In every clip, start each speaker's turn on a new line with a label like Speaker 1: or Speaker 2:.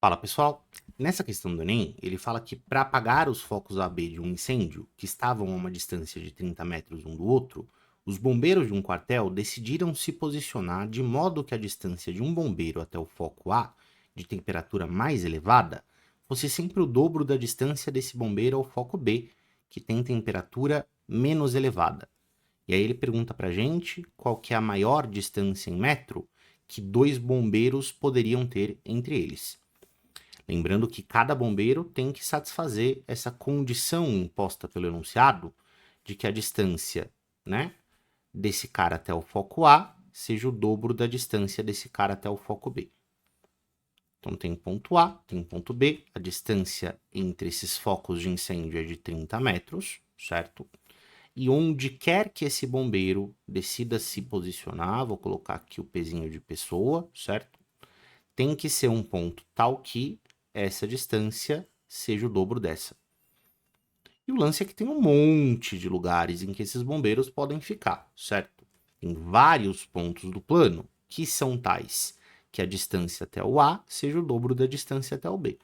Speaker 1: Fala pessoal, nessa questão do Enem, ele fala que para apagar os focos AB de um incêndio que estavam a uma distância de 30 metros um do outro, os bombeiros de um quartel decidiram se posicionar de modo que a distância de um bombeiro até o foco A, de temperatura mais elevada, fosse sempre o dobro da distância desse bombeiro ao foco B, que tem temperatura menos elevada. E aí ele pergunta para a gente qual que é a maior distância em metro que dois bombeiros poderiam ter entre eles. Lembrando que cada bombeiro tem que satisfazer essa condição imposta pelo enunciado de que a distância, né, desse cara até o foco A seja o dobro da distância desse cara até o foco B. Então tem ponto A, tem ponto B, a distância entre esses focos de incêndio é de 30 metros, certo? E onde quer que esse bombeiro decida se posicionar, vou colocar aqui o pezinho de pessoa, certo? Tem que ser um ponto tal que essa distância seja o dobro dessa. E o lance é que tem um monte de lugares em que esses bombeiros podem ficar, certo? Tem vários pontos do plano que são tais que a distância até o A seja o dobro da distância até o B.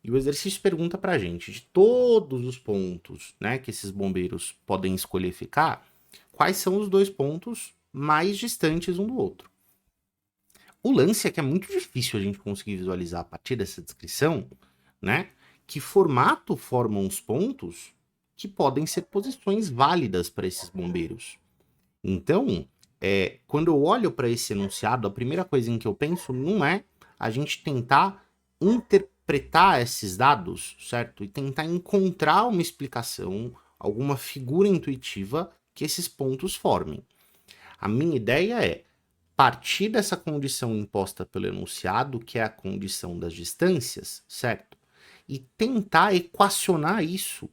Speaker 1: E o exercício pergunta pra gente, de todos os pontos, né, que esses bombeiros podem escolher ficar, quais são os dois pontos mais distantes um do outro. O lance é que é muito difícil a gente conseguir visualizar a partir dessa descrição, né, que formato formam os pontos que podem ser posições válidas para esses bombeiros. Então, quando eu olho para esse enunciado, a primeira coisa em que eu penso não é a gente tentar interpretar esses dados, certo? E tentar encontrar uma explicação, alguma figura intuitiva que esses pontos formem. A minha ideia é partir dessa condição imposta pelo enunciado, que é a condição das distâncias, certo? E tentar equacionar isso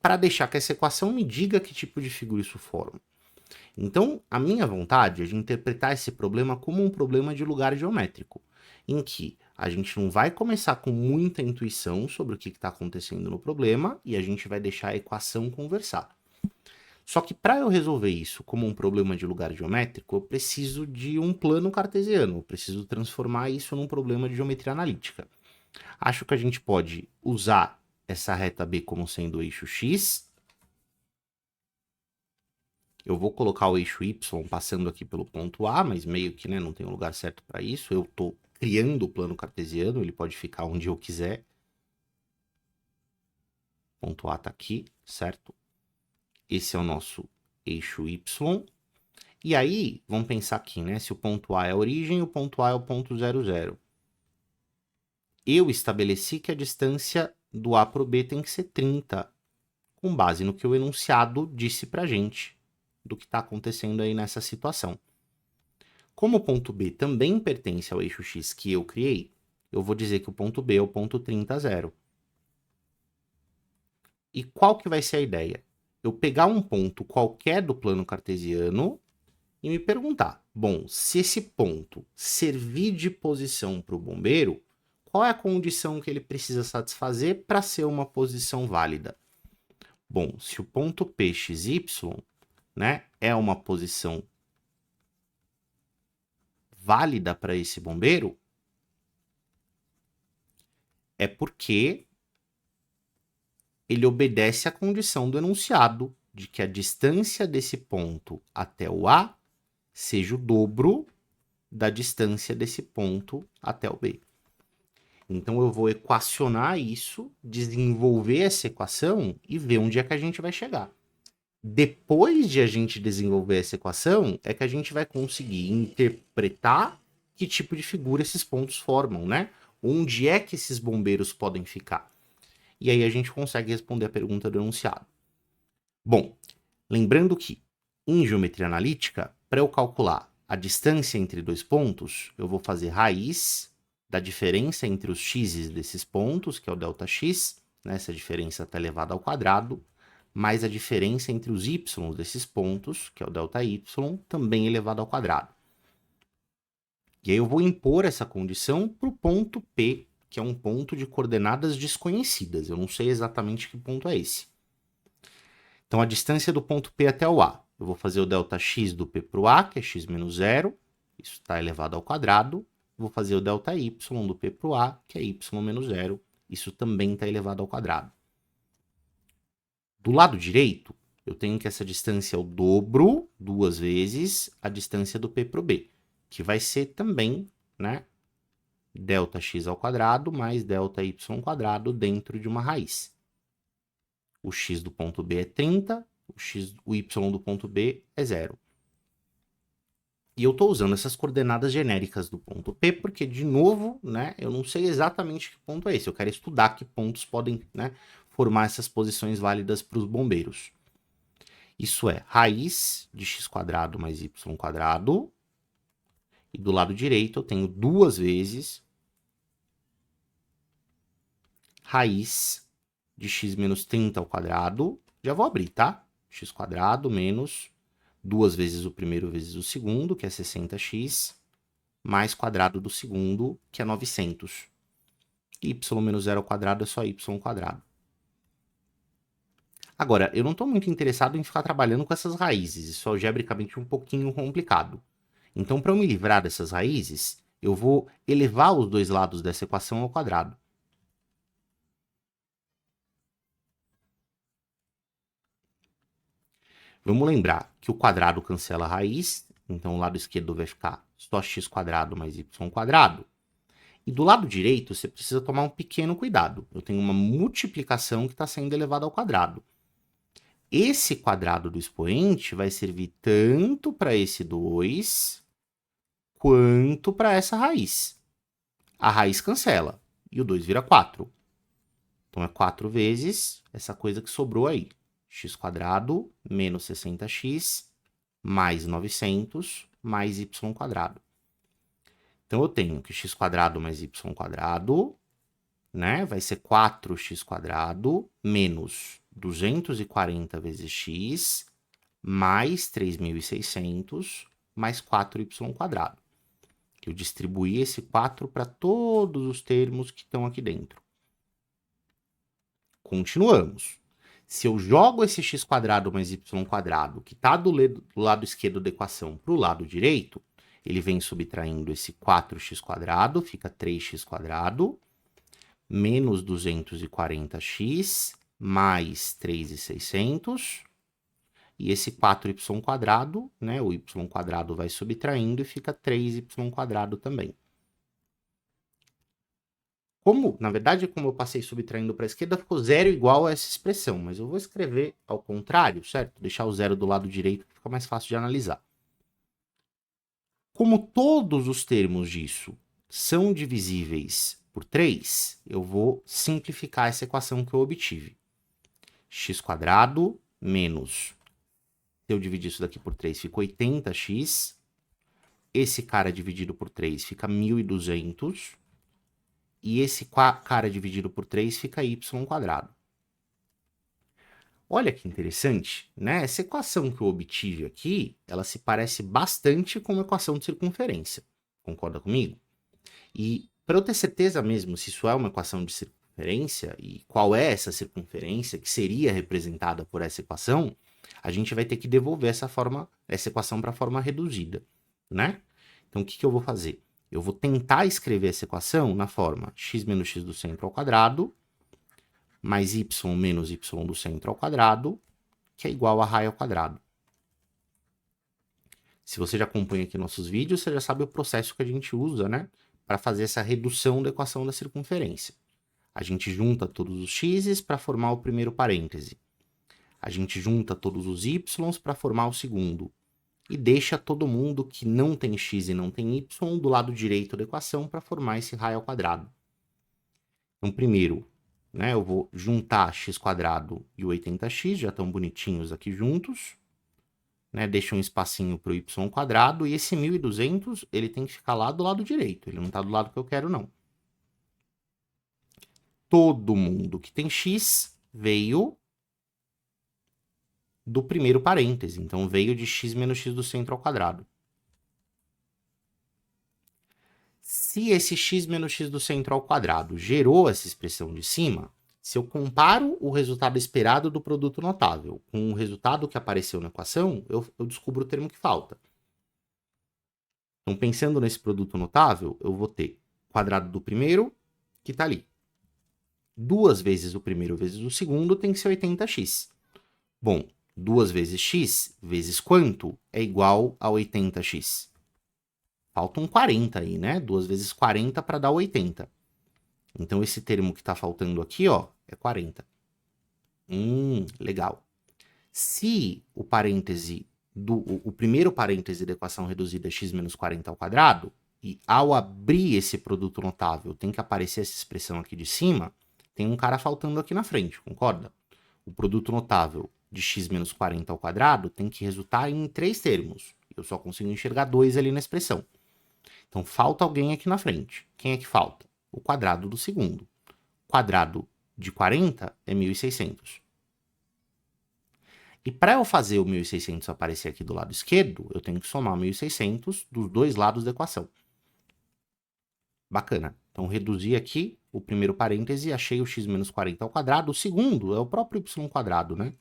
Speaker 1: para deixar que essa equação me diga que tipo de figura isso forma. Então, a minha vontade é de interpretar esse problema como um problema de lugar geométrico, em que a gente não vai começar com muita intuição sobre o que está acontecendo no problema e a gente vai deixar a equação conversar. Só que para eu resolver isso como um problema de lugar geométrico, eu preciso de um plano cartesiano, eu preciso transformar isso num problema de geometria analítica. Acho que a gente pode usar essa reta B como sendo o eixo X. Eu vou colocar o eixo Y passando aqui pelo ponto A, mas meio que, né, não tem um lugar certo para isso. Eu estou criando o plano cartesiano, ele pode ficar onde eu quiser. O ponto A está aqui, certo? Esse é o nosso eixo Y. E aí, vamos pensar aqui, né? Se o ponto A é a origem, o ponto A é o ponto 0, 0. Eu estabeleci que a distância do A para o B tem que ser 30, com base no que o enunciado disse para a gente do que está acontecendo aí nessa situação. Como o ponto B também pertence ao eixo X que eu criei, eu vou dizer que o ponto B é o ponto 30, 0. E qual que vai ser a ideia? Eu pegar um ponto qualquer do plano cartesiano e me perguntar, bom, se esse ponto servir de posição para o bombeiro, qual é a condição que ele precisa satisfazer para ser uma posição válida? Bom, se o ponto PXY, né, é uma posição válida para esse bombeiro, é porque ele obedece à condição do enunciado de que a distância desse ponto até o A seja o dobro da distância desse ponto até o B. Então eu vou equacionar isso, desenvolver essa equação e ver onde é que a gente vai chegar. Depois de a gente desenvolver essa equação, é que a gente vai conseguir interpretar que tipo de figura esses pontos formam, né? Onde é que esses bombeiros podem ficar? E aí a gente consegue responder a pergunta do enunciado. Bom, lembrando que em geometria analítica, para eu calcular a distância entre dois pontos, eu vou fazer raiz da diferença entre os x's desses pontos, que é o ΔX, né? Essa diferença está elevada ao quadrado, mais a diferença entre os y desses pontos, que é o ΔY, também elevado ao quadrado. E aí eu vou impor essa condição para o ponto P, que é um ponto de coordenadas desconhecidas. Eu não sei exatamente que ponto é esse. Então, a distância do ponto P até o A. Eu vou fazer o ΔX do P para o A, que é x menos 0. Isso está elevado ao quadrado. vou fazer o ΔY do P para o A, que é y menos 0. Isso também está elevado ao quadrado. Do lado direito, eu tenho que essa distância é o dobro, 2 vezes, a distância do P para o B, que vai ser também, né, ΔX ao quadrado mais ΔY quadrado dentro de uma raiz. O x do ponto B é 30, o y do ponto B é 0. E eu estou usando essas coordenadas genéricas do ponto P, porque, de novo, né, eu não sei exatamente que ponto é esse. Eu quero estudar que pontos podem, né, formar essas posições válidas para os bombeiros. Isso é raiz de x² mais y². E do lado direito eu tenho 2 vezes raiz de x menos 30 ao quadrado. Já vou abrir, tá? x² menos 2 vezes o primeiro vezes o segundo, que é 60x, mais quadrado do segundo, que é 900. Y menos 0 ao quadrado é só y². Agora, eu não estou muito interessado em ficar trabalhando com essas raízes. Isso é algebricamente um pouquinho complicado. Então, para eu me livrar dessas raízes, eu vou elevar os dois lados dessa equação ao quadrado. Vamos lembrar que o quadrado cancela a raiz, então o lado esquerdo vai ficar só x² mais y². E do lado direito, você precisa tomar um pequeno cuidado. Eu tenho uma multiplicação que está sendo elevada ao quadrado. Esse quadrado do expoente vai servir tanto para esse 2 quanto para essa raiz. A raiz cancela e o 2 vira 4. Então é 4 vezes essa coisa que sobrou aí. x² menos 60x mais 900 mais y². Então eu tenho que x² mais y², né, vai ser 4x² menos 240 vezes x mais 3.600 mais 4y². Eu distribuí esse 4 para todos os termos que estão aqui dentro. Continuamos. Se eu jogo esse x² mais y², que está do lado esquerdo da equação, para o lado direito, ele vem subtraindo esse 4x², fica 3x², menos 240x, mais 3.600, e esse 4y², né, o y² vai subtraindo e fica 3y² também. Na verdade, como eu passei subtraindo para a esquerda, ficou zero igual a essa expressão, mas eu vou escrever ao contrário, certo? Deixar o zero do lado direito, que fica mais fácil de analisar. Como todos os termos disso são divisíveis por 3, eu vou simplificar essa equação que eu obtive. x² menos, se eu dividir isso daqui por 3, fica 80x. Esse cara dividido por 3 fica 1.200. E esse cara dividido por 3 fica y². Olha que interessante, né? Essa equação que eu obtive aqui, ela se parece bastante com uma equação de circunferência. Concorda comigo? E para eu ter certeza mesmo se isso é uma equação de circunferência e qual é essa circunferência que seria representada por essa equação, a gente vai ter que devolver essa equação para a forma reduzida, né? Então, o que eu vou fazer? Eu vou tentar escrever essa equação na forma x menos x do centro ao quadrado, mais y menos y do centro ao quadrado, que é igual a raio ao quadrado. Se você já acompanha aqui nossos vídeos, você já sabe o processo que a gente usa, né, para fazer essa redução da equação da circunferência. A gente junta todos os x's para formar o primeiro parêntese. A gente junta todos os y's para formar o segundo. E deixa todo mundo que não tem x e não tem y do lado direito da equação para formar esse raio ao quadrado. Então, primeiro, né, eu vou juntar x² e o 80x, já estão bonitinhos aqui juntos. Né, deixa um espacinho para o y², e esse 1.200 ele tem que ficar lá do lado direito, ele não está do lado que eu quero, não. Todo mundo que tem x veio do primeiro parêntese, então veio de x menos x do centro ao quadrado. Se esse x menos x do centro ao quadrado gerou essa expressão de cima, se eu comparo o resultado esperado do produto notável com o resultado que apareceu na equação, eu descubro o termo que falta. Então, pensando nesse produto notável, eu vou ter quadrado do primeiro, que está ali. 2 vezes o primeiro vezes o segundo tem que ser 80x. Bom, 2 vezes x vezes quanto é igual a 80x? Falta um 40 aí, né? 2 vezes 40 para dar 80. Então, esse termo que está faltando aqui, ó, é 40. Legal. Se o parêntese o primeiro parêntese da equação reduzida é x menos 40 ao quadrado, e ao abrir esse produto notável tem que aparecer essa expressão aqui de cima, tem um cara faltando aqui na frente, concorda? O produto notável de x menos 40 ao quadrado tem que resultar em 3 termos. Eu só consigo enxergar 2 ali na expressão. Então, falta alguém aqui na frente. Quem é que falta? O quadrado do segundo. Quadrado de 40 é 1.600. E para eu fazer o 1.600 aparecer aqui do lado esquerdo, eu tenho que somar 1.600 dos dois lados da equação. Bacana. Então, reduzi aqui o primeiro parêntese, achei o x menos 40 ao quadrado. O segundo é o próprio y quadrado, né?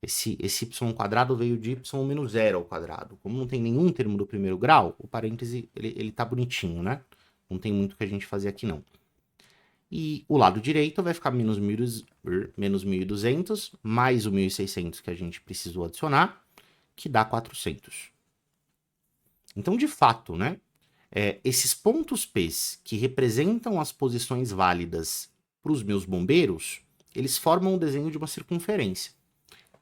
Speaker 1: Esse y quadrado veio de y menos 0 ao quadrado. Como não tem nenhum termo do primeiro grau, o parêntese ele tá bonitinho, né? Não tem muito o que a gente fazer aqui, não. E o lado direito vai ficar menos 1.200, mais o 1.600 que a gente precisou adicionar, que dá 400. Então, de fato, né, esses pontos P que representam as posições válidas para os meus bombeiros, eles formam o desenho de uma circunferência.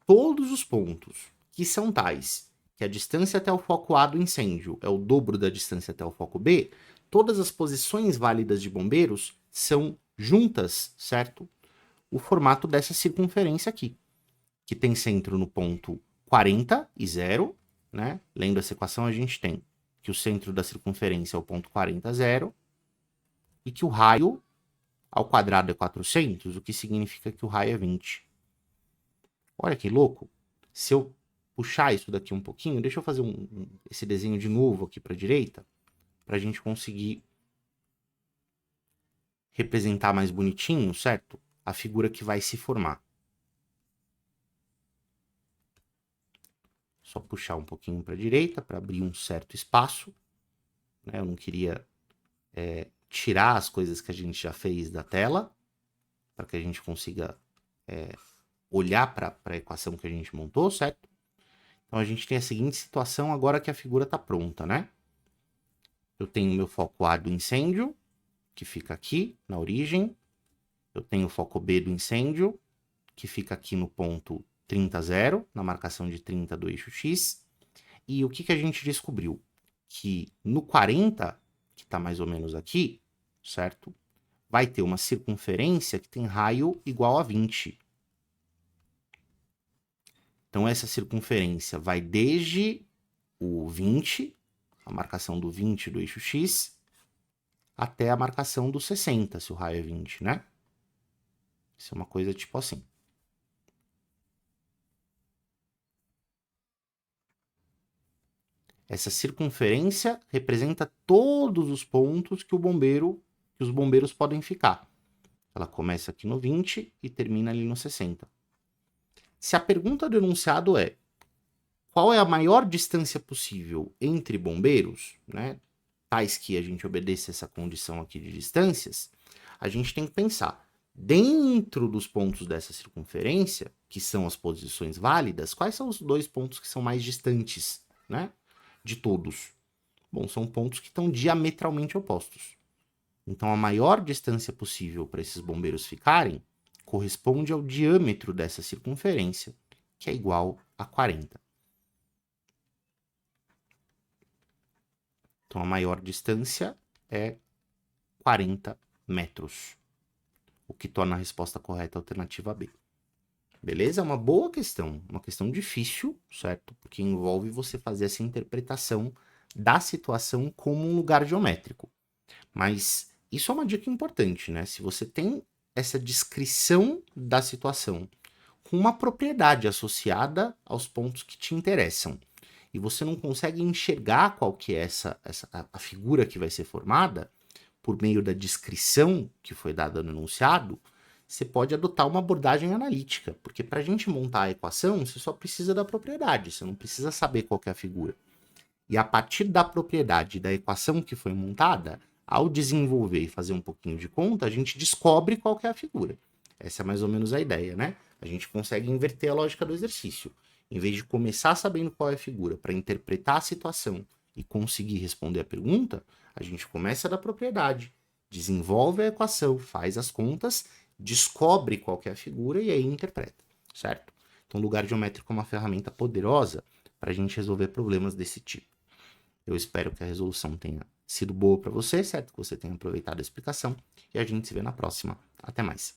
Speaker 1: Todos os pontos que são tais que a distância até o foco A do incêndio é o dobro da distância até o foco B, todas as posições válidas de bombeiros são juntas, certo? O formato dessa circunferência aqui, que tem centro no ponto 40 e 0, né? Lendo essa equação, a gente tem que o centro da circunferência é o ponto 40, 0, e que o raio ao quadrado é 400, o que significa que o raio é 20. Olha que louco. Se eu puxar isso daqui um pouquinho, deixa eu fazer esse desenho de novo aqui para a direita, para a gente conseguir representar mais bonitinho, certo? A figura que vai se formar. Só puxar um pouquinho para a direita para abrir um certo espaço. Né? Eu não queria tirar as coisas que a gente já fez da tela, para que a gente consiga olhar para a equação que a gente montou, certo? Então a gente tem a seguinte situação agora que a figura está pronta, né? Eu tenho meu foco A do incêndio, que fica aqui na origem. Eu tenho o foco B do incêndio, que fica aqui no ponto 30, 0, na marcação de 30 do eixo X. E o que a gente descobriu? Que no 40, que está mais ou menos aqui, certo? Vai ter uma circunferência que tem raio igual a 20. Então, essa circunferência vai desde o 20, a marcação do 20 do eixo X, até a marcação do 60, se o raio é 20, né? Isso é uma coisa tipo assim. Essa circunferência representa todos os pontos que os bombeiros podem ficar. Ela começa aqui no 20 e termina ali no 60. Se a pergunta do enunciado é qual é a maior distância possível entre bombeiros, né, tais que a gente obedeça essa condição aqui de distâncias, a gente tem que pensar, dentro dos pontos dessa circunferência, que são as posições válidas, quais são os 2 pontos que são mais distantes, né, de todos? Bom, são pontos que estão diametralmente opostos. Então, a maior distância possível para esses bombeiros ficarem corresponde ao diâmetro dessa circunferência, que é igual a 40. Então, a maior distância é 40 metros, o que torna a resposta correta a alternativa B. Beleza? É uma boa questão, uma questão difícil, certo? Porque envolve você fazer essa interpretação da situação como um lugar geométrico. Mas isso é uma dica importante, né? Se você tem essa descrição da situação com uma propriedade associada aos pontos que te interessam, e você não consegue enxergar qual que é a figura que vai ser formada por meio da descrição que foi dada no enunciado, você pode adotar uma abordagem analítica, porque para a gente montar a equação, você só precisa da propriedade, você não precisa saber qual que é a figura. E a partir da propriedade da equação que foi montada, ao desenvolver e fazer um pouquinho de conta, a gente descobre qual que é a figura. Essa é mais ou menos a ideia, né? A gente consegue inverter a lógica do exercício. Em vez de começar sabendo qual é a figura para interpretar a situação e conseguir responder a pergunta, a gente começa da propriedade, desenvolve a equação, faz as contas, descobre qual que é a figura e aí interpreta, certo? Então, o lugar geométrico é uma ferramenta poderosa para a gente resolver problemas desse tipo. Eu espero que a resolução tenha sido boa para você, certo? Que você tenha aproveitado a explicação e a gente se vê na próxima. Até mais.